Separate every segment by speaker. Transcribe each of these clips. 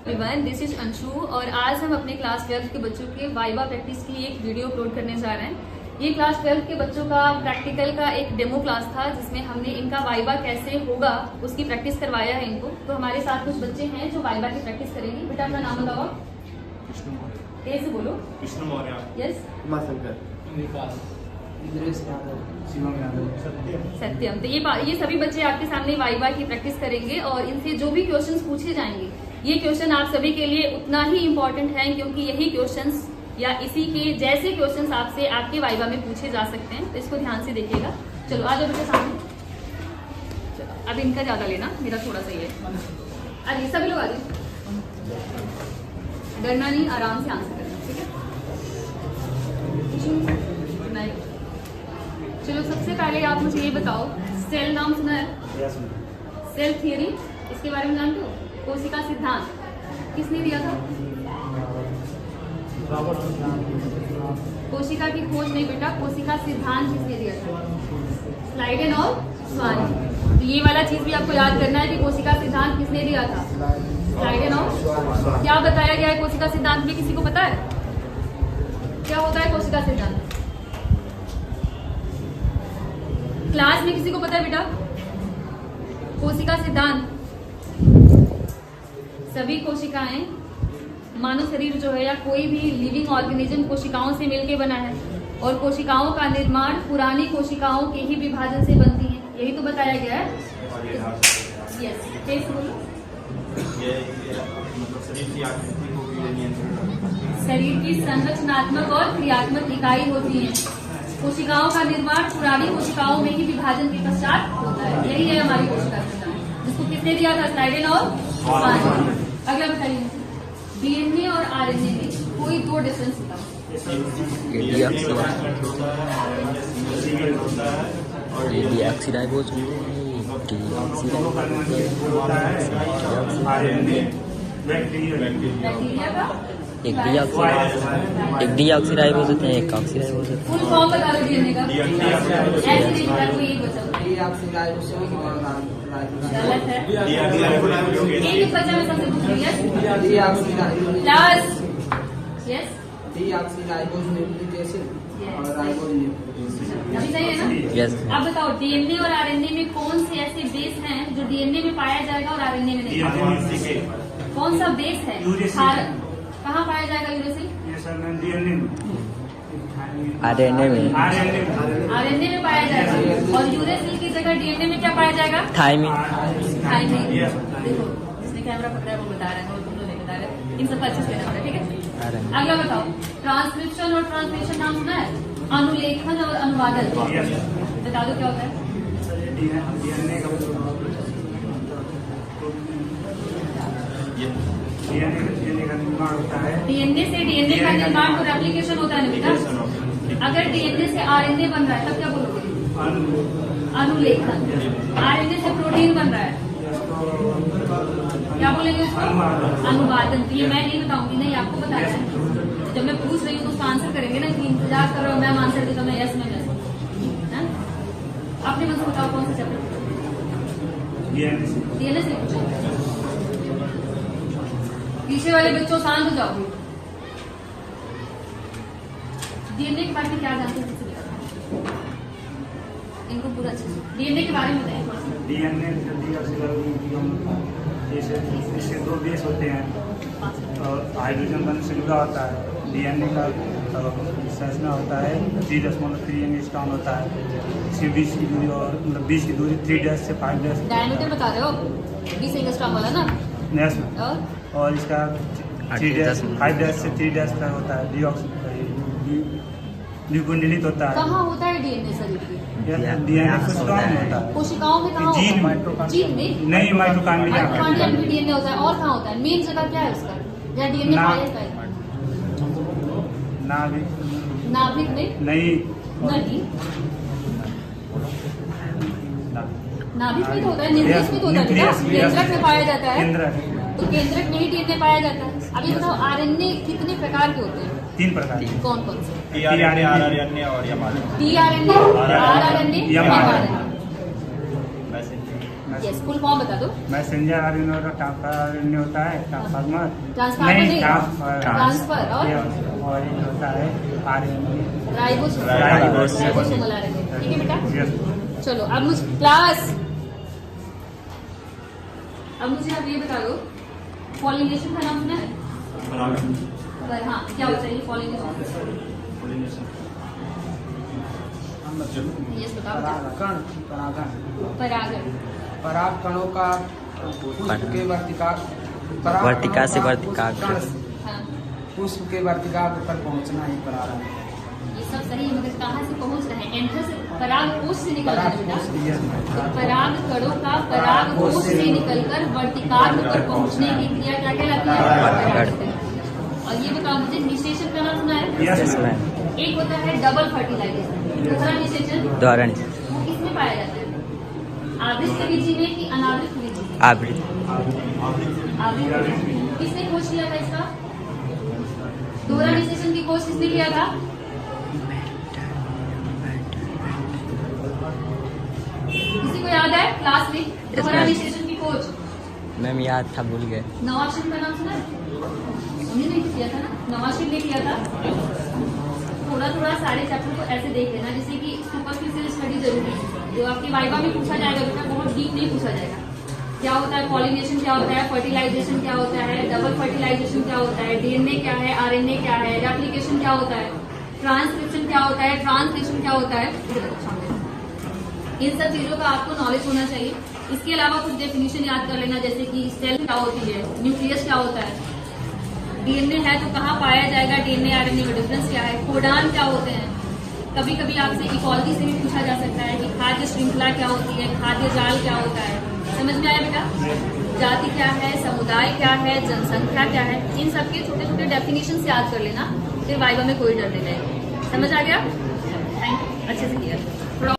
Speaker 1: Everyone, this is Anshu और आज हम अपने क्लास 12 के बच्चों के वाइवा प्रैक्टिस की एक वीडियो अपलोड करने जा रहे हैं। ये क्लास 12 के बच्चों का प्रैक्टिकल का एक डेमो क्लास था जिसमें हमने इनका वाइवा कैसे होगा उसकी प्रैक्टिस करवाया है इनको। तो हमारे साथ कुछ बच्चे हैं जो वाइवा की प्रैक्टिस करेंगे। बेटा अपना नाम बताओ।
Speaker 2: विष्णु मौर्य।
Speaker 1: कैसे बोलो?
Speaker 2: विष्णु मौर्य।
Speaker 1: यस। सत्यम। तो ये सभी बच्चे आपके सामने वाइवा की प्रैक्टिस करेंगे और इनसे जो भी क्वेश्चंस पूछे जाएंगे ये क्वेश्चन आप सभी के लिए उतना ही इम्पोर्टेंट है क्योंकि यही क्वेश्चंस या इसी के जैसे क्वेश्चंस आपसे आपके वाइवा में पूछे जा सकते हैं। तो इसको ध्यान से देखिएगा। चलो आ जाओ बेटे सामने। चलो, अब इनका ज्यादा लेना, मेरा थोड़ा सा ही है। अरे सभी लोग आ जाओ, डरना नहीं, आराम से आंसर करना, ठीक है? चलो सबसे पहले आप मुझे ये बताओ, सेल नाम सुना है? सेल थियरी, इसके बारे में जानते हो? कोशिका सिद्धांत किसने दिया था? कोशिका की खोज नहीं बेटा, कोशिका सिद्धांत किसने दिया था? स्लाइडेन और स्वान। तो ये वाला चीज भी आपको याद करना है कि कोशिका सिद्धांत किसने दिया था? स्लाइडेन और। क्या बताया गया है कोशिका सिद्धांत में? किसी को पता है क्या होता है कोशिका सिद्धांत? क्लास में किसी को पता है बेटा कोशिका सिद्धांत? सभी कोशिकाएं, मानव शरीर जो है या कोई भी लिविंग ऑर्गेनिज्म कोशिकाओं से मिलकर बना है और कोशिकाओं का निर्माण पुरानी कोशिकाओं के ही विभाजन से बनती है, यही तो बताया गया है। यस, कैसे बोलो? शरीर की संरचनात्मक और क्रियात्मक इकाई होती है। कोशिकाओं का निर्माण पुरानी कोशिकाओं में ही विभाजन के पश्चात होता है, यही है हमारी कोशिका सिद्धांत, जिसको किसने दिया था? स्लाइडेन और स्वान। अगला बताइए, डीएनए और आरएनए में कोई दो डिफरेंस बताओ। बैक्टीरिया का
Speaker 3: एक डीऑक्सीराइबोस होते हैं, एक ऑक्सीराइबोस होते हैं।
Speaker 1: फुल फॉर्म बता दो डीएनए का। ऐसे नहीं बता, कोई एक बचा। गलत है। एक बचा मैं सबसे पूछ रही हूँ। प्लस यस अभी सही है ना?
Speaker 3: यस।
Speaker 1: अब बताओ डीएनए और आरएनए में कौन से ऐसे बेस हैं जो डीएनए में पाया जाएगा और आरएनए में नहीं? कौन सा बेस है? कहाँ पाया जाएगा यूरेसिल?
Speaker 3: आरएनए में।
Speaker 1: आरएनए में पाया जाएगा और यूरेसिल की जगह डीएनए में क्या पाया जाएगा?
Speaker 3: थाइमिन।
Speaker 1: थाइमिन। देखो जिसने कैमरा पकड़ा है वो बता रहे हैं और तुम लोग नहीं बता रहे, इन सबका अच्छे से लेना पड़ेगा, ठीक है? अगला बताओ, ट्रांसक्रिप्शन और ट्रांसलेशन नाम सुना है? अनुलेखन और अनुवादन बता दो क्या होता है? डीएनए से डीएनए का निर्माण और रेप्लिकेशन होता है ना बेटा? अगर डीएनए से आरएनए बन रहा है तब क्या बोलोगे? अनुलेखन। आरएनए से प्रोटीन बन रहा है, क्या बोलेंगे उसको? अनुवादन। तो ये मैं नहीं बताऊंगी, नहीं आपको बताया है। जब मैं पूछ रही हूँ तो उसका आंसर करेंगे ना कि इंतजार कर रहा हूँ मैम आंसर देता मैं यस में यस। अपने मन से बताओ कौन सा चैप्टर? डीएनए से पूछो। पीछे वाले बच्चों शांत हो जाओ। डीएनए के बारे में क्या जानते हैं? इनको पूरा अच्छे से डीएनए के बारे में बताएं।
Speaker 4: डीएनए इससे दो बेस होते हैं और हाइड्रोजन बंध से जुड़ा होता है। डीएनए का संरचना होता है 3.3 एंगस्ट्रॉम होता है। इसके बीच की दूरी और मतलब बीच की दूरी 3' से 5'।
Speaker 1: डायमीटर बता रहे हो 20 एंगस्ट्रॉम वाला ना?
Speaker 4: यस। और इसका 5' से 3' तक होता है। द्विकुंडलित होता है।
Speaker 1: कहाँ होता है डीएनए शरीर की?
Speaker 4: डीएनए कोशिकाओं में होता है।
Speaker 1: कोशिकाओं में कहाँ
Speaker 4: जीन
Speaker 1: होता है? जीन में
Speaker 4: नहीं, माइटोकॉन्ड्रिया
Speaker 1: में डीएनए होता है। और कहाँ होता है? मेन जगह क्या है उसका जहाँ डीएनए पाया जाता है? नाभिक में नहीं, नाभिक में तो होता है, न्यूक्लियस में तो होता है, केंद्रक में पाया जाता है। तो केंद्रक में ही डीएनए पाया जाता है। अभी बताओ आरएनए कितने प्रकार के होते हैं?
Speaker 4: 3 प्रकार।
Speaker 1: कौन कौन से?
Speaker 2: टीआरएनए, आरआरएनए और mRNA.
Speaker 1: TRNA, rRNA, mRNA. Yes, full form बता दो।
Speaker 4: मैसेंजर आरएनए और ट्रांसफर आरएनए होता है, ट्रांसफार्मर
Speaker 1: ट्रांसफार्मर नहीं, ट्रांसफर और
Speaker 4: ये होता है आरएनए
Speaker 1: राइबोसोमल आरएनए। ठीक है बेटा,
Speaker 4: यस।
Speaker 1: चलो अब मुझे क्लास, अब मुझे आप ये बता दो, पॉलिनेशन का नाम सुना है? हाँ, क्या होता है ये पॉलिनेशन? यस बताओ।
Speaker 5: परागण, परागण,
Speaker 1: परागण,
Speaker 5: पराग कणों का पुष्प के
Speaker 3: वर्तिका से वर्तिका
Speaker 1: हाँ
Speaker 5: पुष्प के वर्तिकाग्र पर पहुंचना ही परागण।
Speaker 1: ये सब सही है, मगर कहाँ से पहुंच रहे हैं? एंथर से, पराग कोश से निकल रहा है बेटा। पराग कणों का पराग कोश से निकलकर वर्तिकाग्र पर पहुंचने की क्रिया क्या कहलाती है? परागण। और ये बताओ मुझे, निषेचन का नाम सुना है?
Speaker 3: Yes ma'am.
Speaker 1: एक होता है डबल फर्टिलाइजेशन, दूसरा निषेचन
Speaker 3: द्वारा
Speaker 1: वो किसमें पाया जाता है? आवृत बीजी में कि अनावृत बीजी में?
Speaker 3: आवृत।
Speaker 1: आवृत। किसने खोज किया था इसका? दोहरा निषेचन की खोज किसने किया था? किसी को याद है क्लास में दोहरा निषेचन की खोज?
Speaker 3: मैम याद था, भूल गए।
Speaker 1: नवाशिन का नाम सुना है? उन्हीं ने किया था ना, नवाशिन ने किया था। थोड़ा थोड़ा सारे चैप्टर को ऐसे देख लेना, जैसे कि सुपरफिशियल स्टडी जरूरी है, जो आपके वाइवा में पूछा जाएगा बेटा, बहुत डीप नहीं पूछा जाएगा। क्या होता है पॉलिनेशन, क्या होता है फर्टिलाइजेशन, क्या होता है डबल फर्टिलाइजेशन, क्या होता है डीएनए क्या है, आरएनए क्या है, रेप्लिकेशन क्या होता है, ट्रांसक्रिप्शन क्या होता है, ट्रांसलेशन क्या होता है, इन सब चीजों का आपको नॉलेज होना चाहिए। इसके अलावा कुछ डेफिनेशन याद कर लेना, जैसे कि सेल क्या होती है, न्यूक्लियस क्या होता है, डीएनए है तो कहाँ पाया जाएगा, डीएनए आरएनए में डिफरेंस क्या है, कोडान क्या होते हैं। कभी कभी आपसे इकोलॉजी से भी पूछा जा सकता है कि खाद्य श्रृंखला क्या होती है, खाद्य जाल क्या होता है। समझ में आया बेटा? जाति क्या है, समुदाय क्या है, जनसंख्या क्या है, इन सब के छोटे छोटे डेफिनेशन याद कर लेना, फिर वाइवा में कोई डर नहीं रहेगा। समझ आ गया? थैंक यू, अच्छे से क्लियर। थोड़ा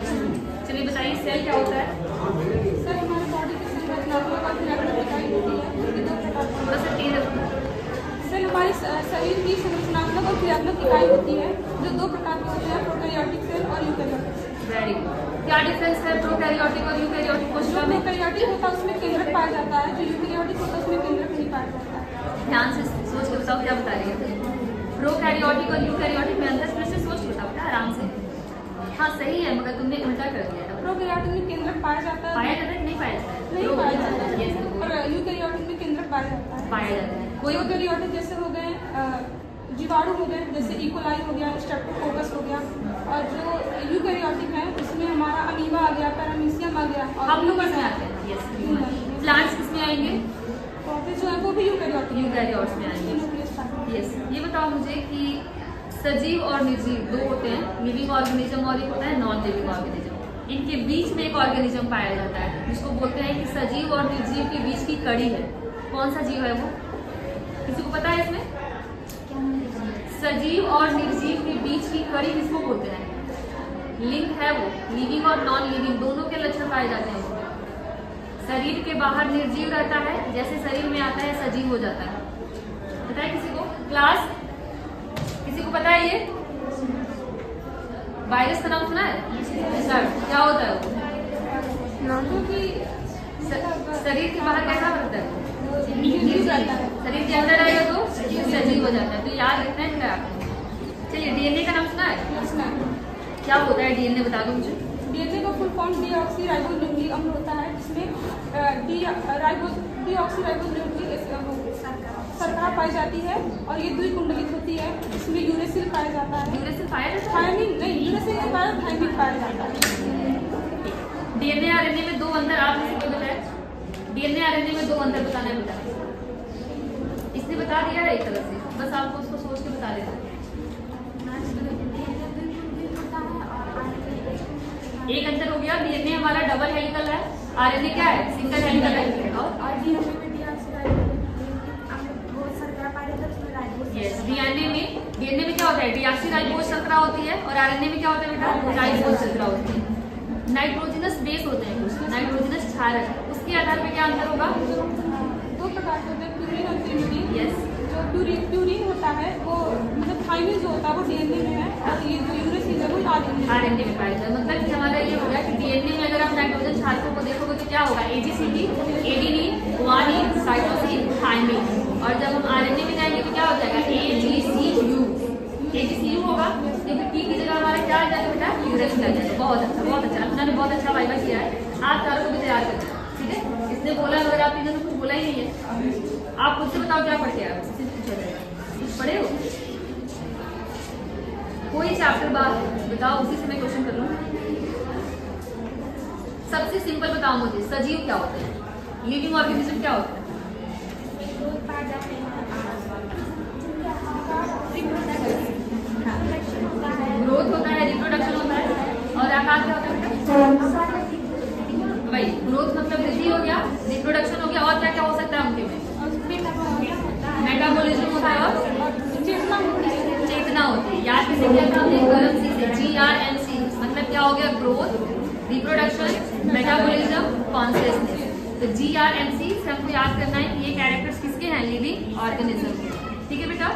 Speaker 1: चलिए बताइए, सेल क्या होता है?
Speaker 6: सर हमारे बॉडी की संरचनात्मक पिरामिड इकाई होती है, उसके दो प्रकार की
Speaker 1: थोड़ा सा क्लियर।
Speaker 6: सर हमारे शरीर की संरचनात्मक और क्रियात्मक इकाई होती है, जो दो प्रकार की होती है, प्रोकैरियोटिक सेल और यूकैरियोटिक सेल।
Speaker 1: Very good. क्या डिफरेंस है प्रोकैरियोटिक और यूकैरियोटिक कोशिका में?
Speaker 6: प्रोकैरियोटिक होता है उसमें केंद्रक पाया जाता है, जो यूकैरियोटिक होता है उसमें केंद्रक नहीं पाया जाता है।
Speaker 1: ध्यान से सोच के बताओ क्या बता रही है। प्रोकैरियोटिक और यूकैरियोटिक में अंतर फिर से सोच के बताओ बेटा, आराम से। हाँ सही है, मगर तुमने उल्टा कर दिया था।
Speaker 6: प्रोकैरियोटिक में केंद्रक पाया जाता है,
Speaker 1: पाया जाता है कि नहीं पाया जाता है?
Speaker 6: नहीं पाया जाता है,
Speaker 1: Yes,
Speaker 6: और यूकैरियोटिक में केंद्रक पाया जाता है।
Speaker 1: पाया जाता है। कोई
Speaker 6: यूकैरियोटिक जैसे हो गए जीवाणु हो गए, जैसे इकोलाई हो गया, स्ट्रेप्टोकोकस हो गया, और जो यूकैरियोटिक है उसमें हमारा अमीबा आ गया, पैरामीशियम आ गया, और
Speaker 1: हम लोग इसमें आते हैं। यस, प्लांट्स किसमें आएंगे?
Speaker 6: पौधे जो है वो भी यूकैरियोटिक
Speaker 1: यूकैरियोट्स में आएंगे।
Speaker 6: न्यूक्लियस पाया।
Speaker 1: यस, ये बताओ मुझे कि सजीव और निर्जीव दो होते हैं, लिविंग ऑर्गेनिज्म और एक होता है नॉन लिविंग ऑर्गेनिज्म। इनके बीच में एक ऑर्गेनिज्म पाया जाता है, जिसको बोलते हैं कि सजीव और निर्जीव के बीच की कड़ी है। कौन सा जीव है वो? किसी को पता है इसमें? सजीव और निर्जीव के बीच की कड़ी किसको बोलते हैं? लिंक है वो, लिविंग और नॉन लिविंग दोनों के लक्षण पाए जाते हैं। शरीर के बाहर निर्जीव रहता है, जैसे शरीर में आता है सजीव हो जाता है। पता है किसी को? क्लास किसी को पता है ये? वायरस का नाम सुना है? सर क्या होता है वो?
Speaker 6: क्योंकि
Speaker 1: शरीर के बाहर कैसा रहता है?
Speaker 6: निर्जीव रहता है।
Speaker 1: शरीर के अंदर आएगा तो सजीव हो जाता है, तो याद रखना है क्या? चलिए, डीएनए का नाम सुना है? क्या होता है डीएनए, बता दो मुझे।
Speaker 6: डीएनए का फुल फॉर्म डीऑक्सीराइबोन्यूक्लिक अम्ल होता है, जिसमें डीऑक्सीराइबोन्यूक्लिक शर्करा पाई जाती है, और ये द्विकुंडलित होती है। इसमें यूरेसिल पाया जाता है।
Speaker 1: यूरेसिल पाया जाता है?
Speaker 6: थायमिन नहीं, यूरेसिल नहीं पाया, थायमिन पाया जाता है।
Speaker 1: डीएनए आरएनए में दो अंतर आप किसी को बताया? डीएनए आरएनए में दो अंतर बताना है बेटा। इसने बता दिया है एक तरह से, बस आपको उसको सोच के बता देना। एक अंतर हो गया, डीएनए हमारा डबल हेलिकल है, आरएनए क्या है? सिंगल हेलिकल है। और यस, डीएनए में क्या होता है? डीऑक्सीराइबोज शर्करा होती है, और आरएनए में क्या होता है बेटा? राइबोज शर्करा होती है। नाइट्रोजनस बेस होते हैं कुछ, नाइट्रोजनस क्षारक। उसके आधार पर क्या अंतर होगा?
Speaker 6: दो प्रकार के होते हैं, प्यूरिन और प्रिमिडिन।
Speaker 1: यस,
Speaker 6: जो प्यूरिन होता है वो मतलब थाइमिन जो होता है वो डीएनए में है और ये जो यूरेसिल है वो
Speaker 1: आरएनए में पाया जाता है। मतलब कि हमारा ये हो गया कि डीएनए में अगर आप नाइट्रोजन छात्रों को देखोगे तो क्या होगा, एजीसीटी, एडीनिन, गुआनिन, साइटोसिन, थाइमिन। और जब हम आरएनए में जाएंगे तो क्या हो जाएगा, एजीसीयू, एजीसीयू होगा। क्योंकि टी की जगह हमारा क्या आ जाएगा बेटा, यूरेसिल आ जाएगा। बहुत अच्छा, बहुत अच्छा, अपना ने बहुत अच्छा वाइवा किया है। आप चारों को भी तैयार कर, ठीक है। इसने बोला मगर आप तीनों ने कुछ बोला ही नहीं है। आप खुद से बताओ क्या पढ़ के आए हो, कुछ पढ़े हो? कोई चैप्टर बाद बताओ, उसी से मैं क्वेश्चन कर लूँ। सबसे सिंपल बताओ मुझे, सजीव क्या होते हैं, लिविंग ऑर्गेनिज्म क्या होता है? ग्रोथ होता है, रिप्रोडक्शन होता है, और आकार क्या होता है? भाई ग्रोथ मतलब वृद्धि हो गया, रिप्रोडक्शन हो गया, और क्या क्या हो सकता है उनके में? मेटाबॉलिज्म होता है और चेतना होती है। याद किसे किया था हमने, गरम सी से, GRMC, मतलब क्या हो गया, ग्रोथ, रिप्रोडक्शन, मेटाबॉलिज्म, कॉन्शियसनेस। तो GRMC से हमको याद करना है कि ये कैरेक्टर्स किसके हैं, लिविंग ऑर्गेनिज्म के। ठीक है बेटा।